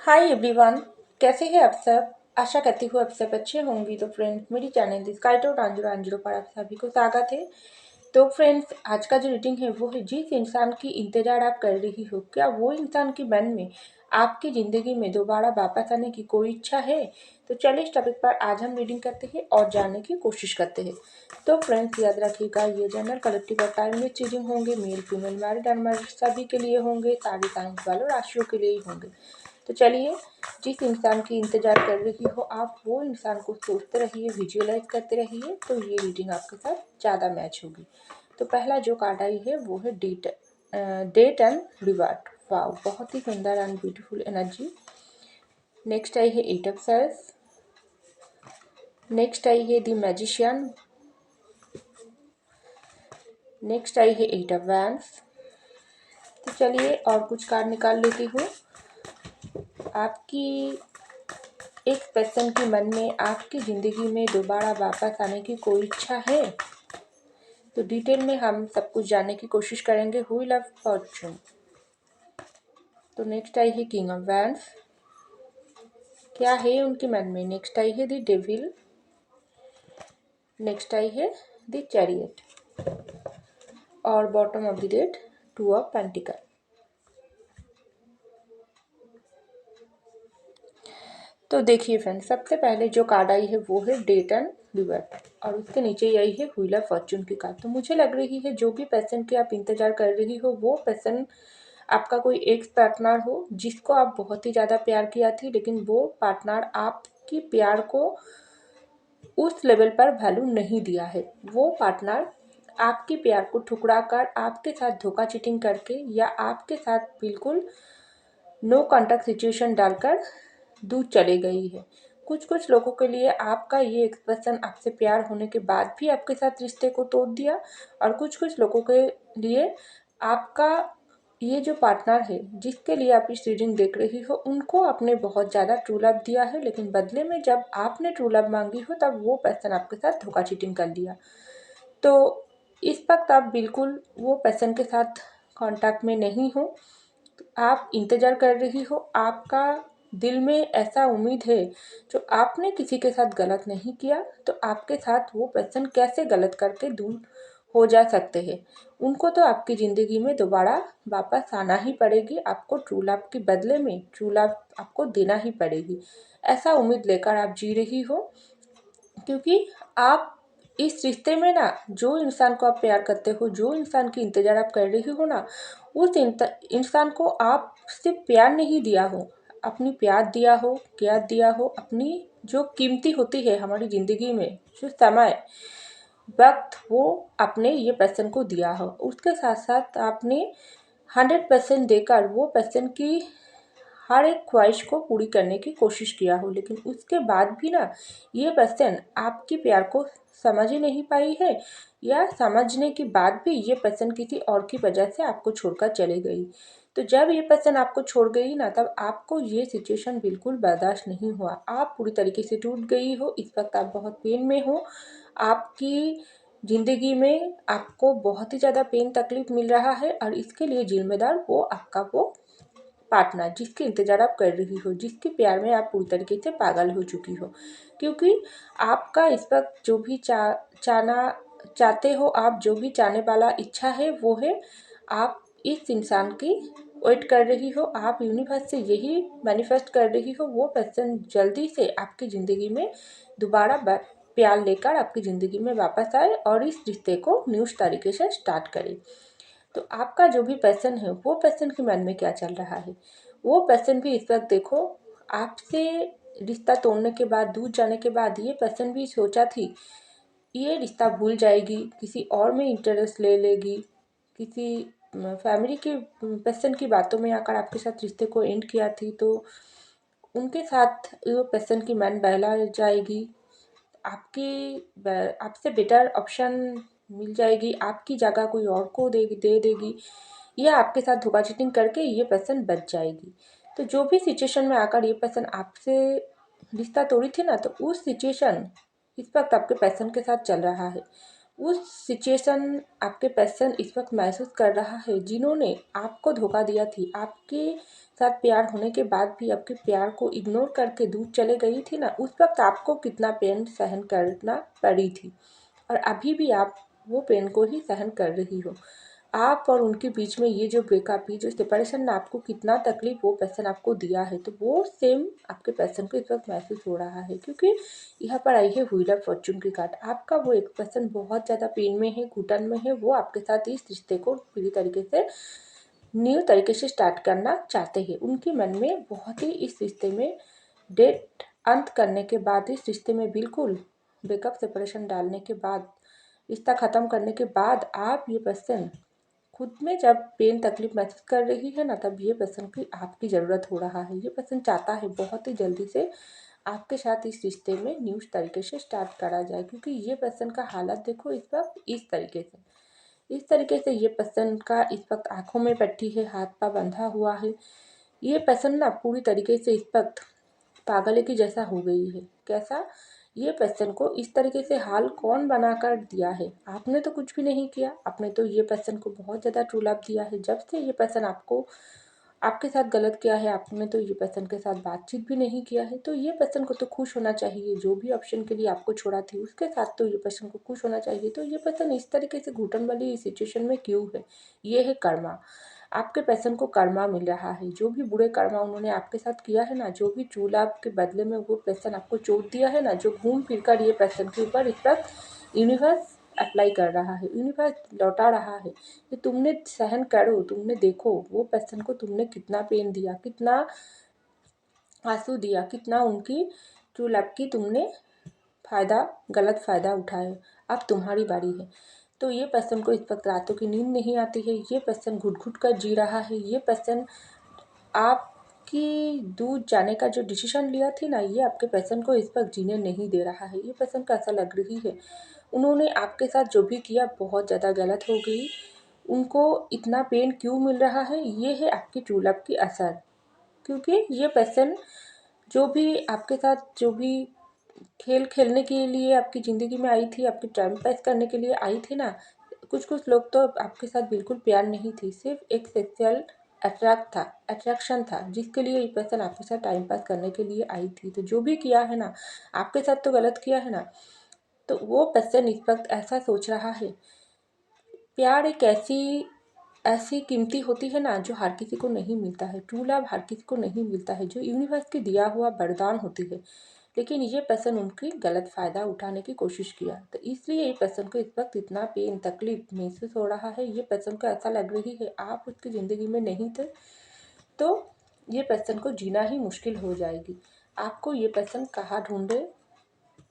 Hi everyone. कैसे हैं आप सब। आशा करती हूँ आप सब अच्छे होंगे। तो फ्रेंड्स, मेरी चैनल स्काइटो टांजरो पर आप सभी को स्वागत है। तो फ्रेंड्स, आज का जो रीडिंग है वो है, जिस इंसान की इंतजार आप कर रही हो, क्या वो इंसान के मन में आपकी ज़िंदगी में दोबारा वापस आने की कोई इच्छा है। तो चलिए इस टॉपिक पर आज हम रीडिंग करते हैं और जानने की कोशिश करते हैं। तो फ्रेंड्स, याद रखिएगा, ये जनरल कलेक्टिव और टाइमलेस रीडिंग होंगे। मेल फीमेल मैरिड अनमैरिड सभी के लिए होंगे। सारे साइंस वालों राशियों के लिए ही होंगे। तो चलिए, जिस इंसान की इंतजार कर रही हो आप, वो इंसान को सोचते रहिए, विजुअलाइज करते रहिए, तो ये रीडिंग आपके साथ ज़्यादा मैच होगी। तो पहला जो कार्ड आई है वो है डेट एंड रिवार्ड। वाओ, बहुत ही सुंदर एंड ब्यूटीफुल एनर्जी। नेक्स्ट आई है एट ऑफ सर्स। नेक्स्ट आई है द मैजिशियन। नेक्स्ट आई है एट ऑफ वैंड्स। तो चलिए और कुछ कार्ड निकाल लेती हूँ। आपकी एक पर्सन के मन में आपकी ज़िंदगी में दोबारा वापस आने की कोई इच्छा है। तो डिटेल में हम सब कुछ जानने की कोशिश करेंगे। Wheel of Fortune. तो नेक्स्ट आई है किंग ऑफ वैंड्स। क्या है उनके मन में। नेक्स्ट आई है द डेविल। नेक्स्ट आई है द चैरियट। और bottom of the deck two of pentacle. तो देखिए फ्रेंड्स, सबसे पहले जो कार्ड आई है वो है डेट एंड रिवर्ट, और उसके नीचे यही है व्हील ऑफ फॉर्चून की कार्ड। तो मुझे लग रही है जो भी पर्सन की आप इंतजार कर रही हो, वो पर्सन आपका कोई एक्स पार्टनर हो, जिसको आप बहुत ही ज़्यादा प्यार किया थी, लेकिन वो पार्टनर आपकी प्यार को उस लेवल पर वैल्यू नहीं दिया है। वो पार्टनर आपके प्यार को ठुकरा कर, आपके साथ धोखा चीटिंग करके, या आपके साथ बिल्कुल नो कॉन्टैक्ट सिचुएशन डालकर दूर चली गई है। कुछ कुछ लोगों के लिए आपका ये एक्सप्रेशन आपसे प्यार होने के बाद भी आपके साथ रिश्ते को तोड़ दिया, और कुछ कुछ लोगों के लिए आपका ये जो पार्टनर है, जिसके लिए आप इस रीडिंग देख रही हो, उनको आपने बहुत ज़्यादा ट्रू लव दिया है, लेकिन बदले में जब आपने ट्रू लव मांगी हो तब वो पर्सन आपके साथ धोखा चीटिंग कर दिया। तो इस वक्त आप बिल्कुल वो पर्सन के साथ कांटेक्ट में नहीं हो। आप इंतज़ार कर रही हो। आपका दिल में ऐसा उम्मीद है, जो आपने किसी के साथ गलत नहीं किया, तो आपके साथ वो पर्सन कैसे गलत करके दूर हो जा सकते हैं। उनको तो आपकी ज़िंदगी में दोबारा वापस आना ही पड़ेगी। आपको ट्रू लव के बदले में ट्रू लव आपको देना ही पड़ेगी। ऐसा उम्मीद लेकर आप जी रही हो, क्योंकि आप इस रिश्ते में ना, जो इंसान को आप प्यार करते हो, जो इंसान की इंतज़ार आप कर रही हो ना, उस इंसान को आप सिर्फ प्यार नहीं दिया हो, अपनी प्यार दिया हो, क्या दिया हो, अपनी जो कीमती होती है हमारी ज़िंदगी में, जो समय वक्त, वो आपने ये पर्सन को दिया हो। उसके साथ साथ आपने 100% देकर वो पर्सन की हर एक ख्वाहिश को पूरी करने की कोशिश किया हो, लेकिन उसके बाद भी ना, ये पर्सन आपकी प्यार को समझ ही नहीं पाई है, या समझने के बाद भी ये पर्सन किसी और की वजह से आपको छोड़कर चली गई। तो जब ये पर्सन आपको छोड़ गई ना, तब आपको ये सिचुएशन बिल्कुल बर्दाश्त नहीं हुआ। आप पूरी तरीके से टूट गई हो। इस वक्त आप बहुत पेन में हो। आपकी ज़िंदगी में आपको बहुत ही ज़्यादा पेन तकलीफ मिल रहा है, और इसके लिए जिम्मेदार वो आपका वो पार्टनर, जिसके इंतज़ार आप कर रही हो, जिसके प्यार में आप पूरी तरीके से पागल हो चुकी हो। क्योंकि आपका इस वक्त जो भी चाहना चाहते हो, आप जो भी चाहने वाला इच्छा है, वो है आप इस इंसान की वेट कर रही हो। आप यूनिवर्स से यही मैनिफेस्ट कर रही हो, वो पर्सन जल्दी से आपकी ज़िंदगी में दोबारा प्यार लेकर आपकी ज़िंदगी में वापस आए, और इस रिश्ते को न्यू तरीके से स्टार्ट करे। तो आपका जो भी पर्सन है, वो पर्सन के मन में क्या चल रहा है। वो पर्सन भी इस वक्त देखो, आपसे रिश्ता तोड़ने के बाद, दूर जाने के बाद, ये पर्सन भी सोचा थी ये रिश्ता भूल जाएगी, किसी और में इंटरेस्ट ले लेगी, किसी फैमिली के पर्सन की बातों में आकर आपके साथ रिश्ते को एंड किया थी, तो उनके साथ वो पर्सन की मन बहला जाएगी। आपसे बेटर ऑप्शन मिल जाएगी, आपकी जगह कोई और को दे देगी, या आपके साथ धोखा चीटिंग करके ये पर्सन बच जाएगी। तो जो भी सिचुएशन में आकर ये पर्सन आपसे रिश्ता तोड़ी थी ना, तो उस सिचुएशन इस वक्त आपके पर्सन के साथ चल रहा है। उस सिचुएशन आपके पर्सन इस वक्त महसूस कर रहा है जिन्होंने आपको धोखा दिया थी, आपके साथ प्यार होने के बाद भी आपके प्यार को इग्नोर करके दूर चले गई थी ना, उस वक्त आपको कितना पेन सहन करना पड़ी थी और अभी भी आप वो पेन को ही सहन कर रही हो। आप और उनके बीच में ये जो ब्रेकअप ही, जो सेपरेशन ने आपको कितना तकलीफ वो पर्सन आपको दिया है, तो वो सेम आपके पर्सन को इस वक्त महसूस हो रहा है। क्योंकि यहाँ पर आई है व्हील ऑफ फॉर्चून की कार्ड। आपका वो एक पर्सन बहुत ज़्यादा पेन में है, घुटन में है। वो आपके साथ इस रिश्ते को पूरी तरीके से न्यू तरीके से स्टार्ट करना चाहते हैं। उनके मन में बहुत ही इस रिश्ते में डेट अंत करने के बाद, इस रिश्ते में बिल्कुल ब्रेकअप सेपरेशन डालने के बाद, रिश्ता ख़त्म करने के बाद आप ये पर्सन खुद में जब पेन तकलीफ महसूस कर रही है ना, तब ये पर्सन की आपकी ज़रूरत हो रहा है। ये पर्सन चाहता है बहुत ही जल्दी से आपके साथ इस रिश्ते में न्यू तरीके से स्टार्ट करा जाए। क्योंकि ये पर्सन का हालत देखो इस वक्त इस तरीके से ये पर्सन का इस वक्त आंखों में पट्टी है, हाथ पाँव बंधा हुआ है। ये पर्सन ना पूरी तरीके से इस वक्त पागल की जैसा हो गई है। कैसा? ये पर्सन को इस तरीके से हाल कौन बना कर दिया है? आपने तो कुछ भी नहीं किया। आपने तो ये पर्सन को बहुत ज़्यादा ट्रू लव दिया है। जब से ये पर्सन आपके साथ गलत किया है, आपने तो ये पर्सन के साथ बातचीत भी नहीं किया है। तो ये पर्सन को तो खुश होना चाहिए। जो भी ऑप्शन के लिए आपको छोड़ा थी उसके साथ तो ये पर्सन को खुश होना चाहिए। तो ये पर्सन इस तरीके से घुटन वाली सिचुएशन में क्यों है? ये है कर्मा। आपके पर्सन को कर्मा मिल रहा है। जो भी बुरे कर्मा उन्होंने आपके साथ किया है ना, जो भी ट्रू लव के बदले में वो पर्सन आपको चोट दिया है ना, जो घूम फिर कर ये पर्सन के ऊपर इस वक्त यूनिवर्स अप्लाई कर रहा है, यूनिवर्स लौटा रहा है कि तुमने सहन करो, तुमने देखो वो पर्सन को तुमने कितना पेन दिया, कितना आंसू दिया, कितना उनकी ट्रू लव की तुमने गलत फ़ायदा उठाए। अब तुम्हारी बारी है। तो ये पर्सन को इस वक्त रातों की नींद नहीं आती है। ये पर्सन घुट घुट कर जी रहा है। ये पर्सन आपकी दूर जाने का जो डिसीजन लिया थी ना, ये आपके पर्सन को इस वक्त जीने नहीं दे रहा है। ये पर्सन को ऐसा लग रही है उन्होंने आपके साथ जो भी किया बहुत ज़्यादा गलत हो गई। उनको इतना पेन क्यों मिल रहा है? ये है आपकी ट्रू लव की असर। क्योंकि ये पर्सन जो भी आपके साथ जो भी खेल खेलने के लिए आपकी ज़िंदगी में आई थी, आपकी टाइम पास करने के लिए आई थी ना, कुछ लोग तो आपके साथ बिल्कुल प्यार नहीं थी, सिर्फ एक सेक्सुअल अट्रैक्शन था, जिसके लिए ये पर्सन आपके साथ टाइम पास करने के लिए आई थी। तो जो भी किया है ना, आपके साथ तो गलत किया है ना, तो वो पर्सन इस वक्त ऐसा सोच रहा है। प्यार एक ऐसी कीमती होती है ना, जो हर किसी को नहीं मिलता है। ट्रू लव हर किसी को नहीं मिलता है, जो यूनिवर्स के दिया हुआ वरदान होती है। लेकिन ये पर्सन उनकी गलत फ़ायदा उठाने की कोशिश किया, तो इसलिए ये पर्सन को इस वक्त इतना पेन तकलीफ महसूस हो रहा है। ये पर्सन को ऐसा लग रही है आप उसकी ज़िंदगी में नहीं थे, तो ये पर्सन को जीना ही मुश्किल हो जाएगी। आपको ये पर्सन कहाँ ढूंढे,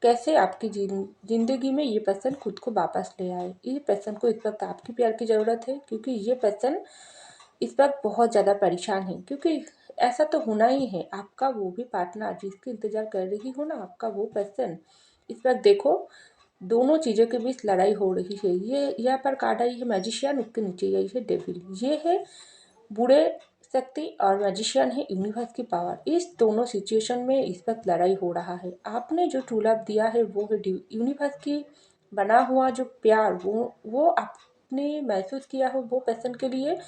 कैसे आपकी ज़िंदगी में ये पर्सन खुद को वापस ले आए। ये पर्सन को इस वक्त आपकी प्यार की ज़रूरत है। क्योंकि ये पर्सन इस वक्त बहुत ज़्यादा परेशान है। क्योंकि ऐसा तो होना ही है, आपका वो भी पार्टनर जिसकी इंतज़ार कर रही हो ना, आपका वो पर्सन इस वक्त देखो दोनों चीज़ों के बीच लड़ाई हो रही है। ये यहाँ पर कार्ड आई है मैजिशियन, उसके नीचे आई है डेविल। ये है बुरे शक्ति और मैजिशियन है यूनिवर्स की पावर। इस दोनों सिचुएशन में इस वक्त लड़ाई हो रहा है। आपने जो ट्रू लव दिया है वो है यूनिवर्स की बना हुआ जो प्यार, वो आपने महसूस किया हो वो पर्सन के लिए,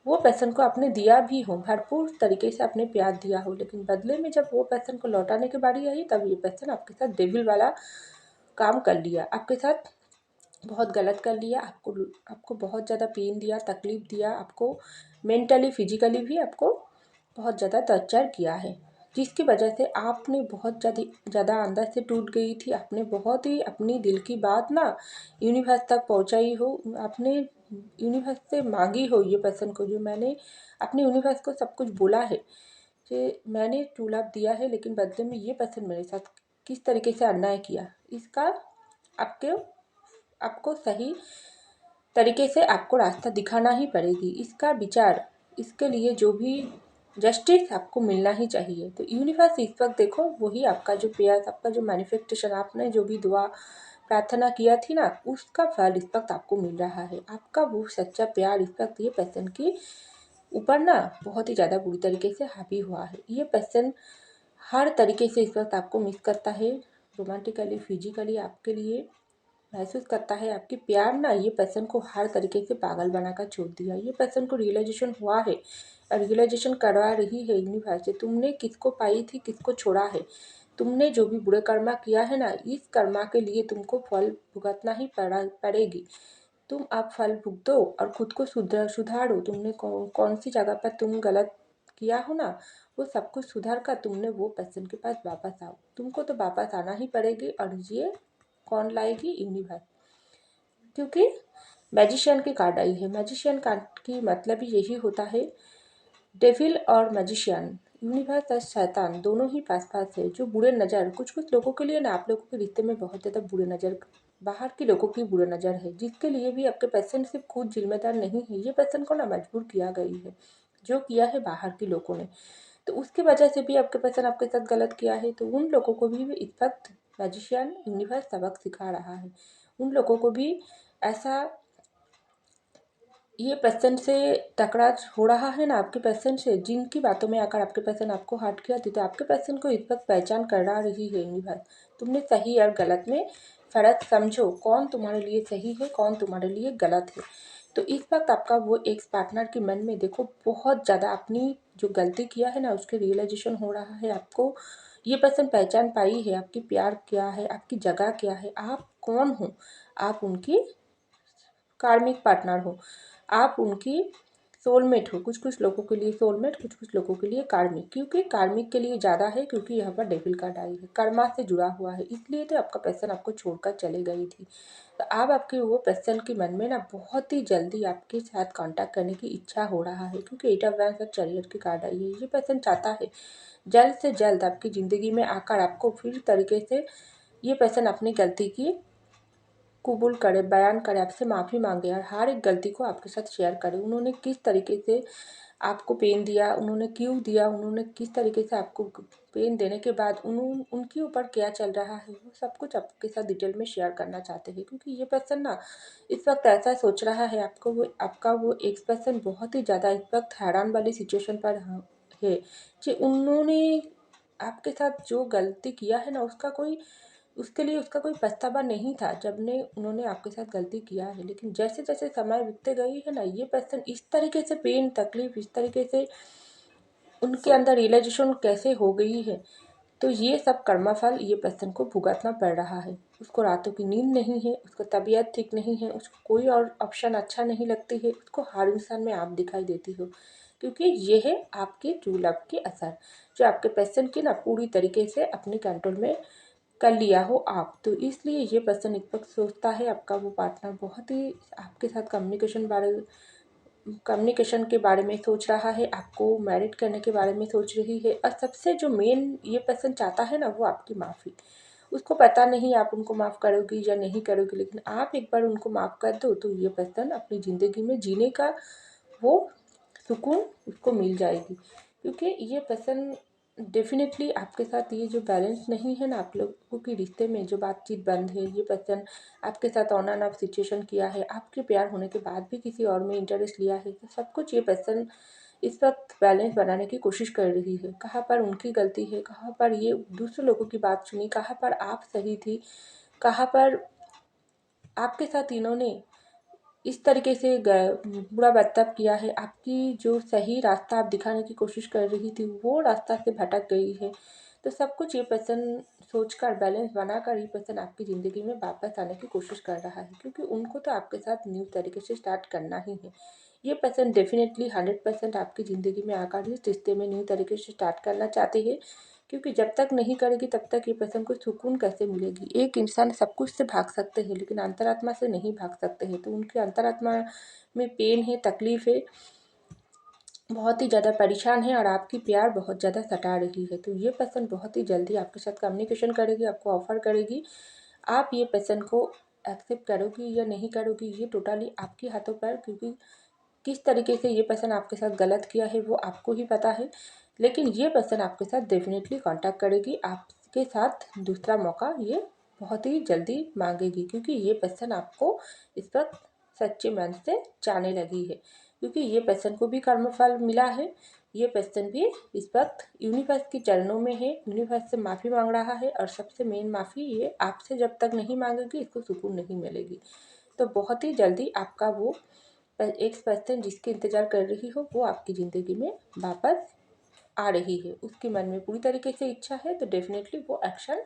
वो पर्सन को आपने दिया भी हो, भरपूर तरीके से आपने प्यार दिया हो। लेकिन बदले में जब वो पर्सन को लौटाने की बारी आई, तब ये पर्सन आपके साथ डेविल वाला काम कर लिया, आपके साथ बहुत गलत कर लिया। आपको बहुत ज़्यादा पेन दिया, तकलीफ़ दिया, आपको मेंटली फिजिकली भी आपको बहुत ज़्यादा टॉर्चर किया है, जिसकी वजह से आपने बहुत ज़्यादा अंदर से टूट गई थी। आपने बहुत ही अपनी दिल की बात ना यूनिवर्स तक पहुंचाई हो। आपने यूनिवर्स से मांगी हो ये पर्सन को, जो मैंने अपने यूनिवर्स को सब कुछ बोला है कि मैंने ट्रू लव दिया है, लेकिन बदले में ये पर्सन मेरे साथ किस तरीके से अन्याय किया, इसका आपके आपको सही तरीके से आपको रास्ता दिखाना ही पड़ेगी। इसका विचार, इसके लिए जो भी जस्टिस आपको मिलना ही चाहिए। तो यूनिवर्स इस वक्त देखो वही आपका जो प्यार, आपका जो मैनिफेस्टेशन, आपने जो भी दुआ प्रार्थना किया थी ना, उसका फल इस वक्त आपको मिल रहा है। आपका वो सच्चा प्यार इस वक्त ये पर्सन की ऊपर ना बहुत ही ज़्यादा बुरी तरीके से हावी हुआ है। ये पर्सन हर तरीके से इस वक्त आपको मिस करता है, रोमांटिकली, फिजिकली आपके लिए महसूस करता है आपकी प्यार ना ये पर्सन को हर तरीके से पागल बनाकर छोड़ दिया। ये पर्सन को रियलाइजेशन हुआ है और रियलाइजेशन करवा रही है यूनिवर्स से। तुमने किसको पाई थी, किसको छोड़ा है। तुमने जो भी बुरे कर्मा किया है ना, इस कर्मा के लिए तुमको फल भुगतना ही पड़ेगी। तुम अब फल भुगतो और खुद को सुधारो। तुमने कौन सी जगह पर तुम गलत किया हो ना, वो सब कुछ सुधार कर तुमने वो पर्सन के पास वापस आओ। तुमको तो वापस आना ही पड़ेगी। और ये कौन लाएगी? यूनिवर्स। क्योंकि मैजिशियन की कार्ड आई है। मैजिशियन कार्ड की मतलब ही यही होता है, डेविल और मैजिशियन, यूनिवर्स और शैतान दोनों ही पास पास है। जो बुरे नज़र कुछ कुछ लोगों के लिए ना, आप लोगों के रिश्ते में बहुत ज़्यादा बुरे नज़र, बाहर के लोगों की बुरे नज़र है, जिसके लिए भी आपके पर्सन सिर्फ खुद जिम्मेदार नहीं है। ये पर्सन को ना मजबूर किया गई है, जो किया है बाहर के लोगों ने, तो उसकी वजह से भी आपके पर्सन आपके साथ गलत किया है। तो उन लोगों को भी इस वक्त मैजिशियन यूनिवर्स सबक सिखा रहा है। उन लोगों को भी ऐसा, ये पर्सन से टकराव हो रहा है ना आपके पर्सन से, जिनकी बातों में आकर आपके पर्सन आपको हर्ट किया थी, तो आपके पर्सन को इस वक्त पहचान करा रही है यूनिवर्स। तुमने सही और गलत में फर्क समझो, कौन तुम्हारे लिए सही है, कौन तुम्हारे लिए गलत है। तो इस वक्त आपका वो एक्स पार्टनर के मन में देखो बहुत ज़्यादा अपनी जो गलती किया है ना, उसके रियलाइजेशन हो रहा है। आपको ये पर्सन पहचान पाई है, आपकी प्यार क्या है, आपकी जगह क्या है, आप कौन हो। आप उनकी कार्मिक पार्टनर हो, आप उनकी सोलमेट हो। कुछ कुछ लोगों के लिए सोलमेट, कुछ कुछ लोगों के लिए कार्मिक। क्योंकि कार्मिक के लिए ज़्यादा है, क्योंकि यहाँ पर डेविल का डाई है, कर्मा से जुड़ा हुआ है, इसलिए तो आपका पर्सन आपको छोड़कर चले गई थी। तो अब आपके वो पर्सन के मन में ना बहुत ही जल्दी आपके साथ कांटेक्ट करने की इच्छा हो रहा है, क्योंकि 8 ऑफ वैंड्स और चैरियट की कार्ड आई है। ये पर्सन चाहता है जल्द से जल्द आपकी ज़िंदगी में आकर आपको फिर तरीके से, ये पर्सन अपनी गलती की कबूल करे, बयान करे, आपसे माफ़ी मांगे और हर एक गलती को आपके साथ शेयर करे। उन्होंने किस तरीके से आपको पेन दिया, उन्होंने क्यों दिया, उन्होंने किस तरीके से आपको पेन देने के बाद उनके ऊपर क्या चल रहा है, वो सब कुछ आपके साथ डिटेल में शेयर करना चाहते हैं। क्योंकि ये पर्सन ना इस वक्त ऐसा सोच रहा है, आपका वो एक्स पर्सन बहुत ही ज़्यादा इस वक्त हैरान वाली सिचुएशन पर है कि उन्होंने आपके साथ जो गलती किया है ना, उसके लिए उसका कोई पछतावा नहीं था जब ने उन्होंने आपके साथ गलती किया है। लेकिन जैसे जैसे समय बीतते गई है ना, ये पर्सन इस तरीके से पेन तकलीफ, इस तरीके से उनके अंदर रियलाइजेशन कैसे हो गई है, तो ये सब कर्मफल ये पर्सन को भुगतना पड़ रहा है। उसको रातों की नींद नहीं है, उसको तबीयत ठीक नहीं है, उसको कोई और ऑप्शन अच्छा नहीं लगती है, उसको हर इंसान में आप दिखाई देती हो। क्योंकि ये है आपके ट्रू लव के असर, जो आपके पर्सन की ना पूरी तरीके से अपने कंट्रोल में कर लिया हो आप। तो इसलिए ये पर्सन एक वक्त सोचता है, आपका वो पार्टनर बहुत ही आपके साथ कम्युनिकेशन के बारे में सोच रहा है, आपको मैरिड करने के बारे में सोच रही है। और सबसे जो मेन ये पर्सन चाहता है ना, वो आपकी माफ़ी। उसको पता नहीं आप उनको माफ़ करोगी या नहीं करोगी, लेकिन आप एक बार उनको माफ़ कर दो तो ये पर्सन अपनी ज़िंदगी में जीने का वो सुकून उसको मिल जाएगी। क्योंकि ये पर्सन डेफिनेटली आपके साथ ये जो बैलेंस नहीं है ना, आप लोगों के रिश्ते में जो बातचीत बंद है, ये पर्सन आपके साथ ऑन एंड ऑफ सिचुएशन किया है, आपके प्यार होने के बाद भी किसी और में इंटरेस्ट लिया है, तो सब कुछ ये पर्सन इस वक्त बैलेंस बनाने की कोशिश कर रही है। कहाँ पर उनकी गलती है, कहाँ पर ये दूसरे लोगों की बात सुनी, कहाँ पर आप सही थी, कहाँ पर आपके साथ इन्होंने इस तरीके से बुरा बर्ताव किया है, आपकी जो सही रास्ता आप दिखाने की कोशिश कर रही थी वो रास्ता से भटक गई है। तो सब कुछ ये पर्सन सोचकर बैलेंस बनाकर ये पर्सन आपकी ज़िंदगी में वापस आने की कोशिश कर रहा है, क्योंकि उनको तो आपके साथ न्यू तरीके से स्टार्ट करना ही है। ये पर्सन डेफिनेटली 100% आपकी ज़िंदगी में आकर इस रिश्ते में न्यू तरीके से स्टार्ट करना चाहते हैं। क्योंकि जब तक नहीं करेगी तब तक ये पर्सन को सुकून कैसे मिलेगी। एक इंसान सब कुछ से भाग सकते हैं, लेकिन अंतरात्मा से नहीं भाग सकते हैं। तो उनके अंतरात्मा में पेन है, तकलीफ है, बहुत ही ज़्यादा परेशान है और आपकी प्यार बहुत ज़्यादा सता रही है। तो ये पर्सन बहुत ही जल्दी आपके साथ कम्युनिकेशन करेगी, आपको ऑफ़र करेगी। आप ये पर्सन को एक्सेप्ट करोगी या नहीं करोगी, ये टोटली आपके हाथों पर, क्योंकि किस तरीके से ये पर्सन आपके साथ गलत किया है वो आपको ही पता है। लेकिन ये पर्सन आपके साथ डेफिनेटली कांटेक्ट करेगी, आपके साथ दूसरा मौका ये बहुत ही जल्दी मांगेगी, क्योंकि ये पर्सन आपको इस वक्त सच्चे मन से चाहने लगी है। क्योंकि ये पर्सन को भी कर्मफल मिला है, ये पर्सन भी इस वक्त यूनिवर्स के चरणों में है, यूनिवर्स से माफ़ी मांग रहा है और सबसे मेन माफ़ी ये आपसे जब तक नहीं मांगेगी इसको सुकून नहीं मिलेगी। तो बहुत ही जल्दी आपका वो एक्स पर्सन जिसके इंतज़ार कर रही हो वो आपकी ज़िंदगी में वापस आ रही है। उसके मन में पूरी तरीके से इच्छा है तो डेफिनेटली वो एक्शन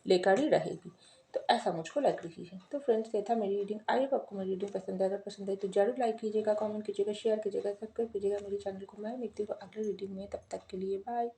लेकर ही रहेगी। तो ऐसा मुझको लग रही है। तो फ्रेंड्स, ये था मेरी रीडिंग। आई होप आपको मेरी रीडिंग पसंद है। अगर पसंद है तो जरूर लाइक कीजिएगा, कमेंट कीजिएगा, शेयर कीजिएगा, सब्सक्राइब कीजिएगा मेरे चैनल को। मैं मिलती हूँ अगले रीडिंग में, तब तक के लिए बाय।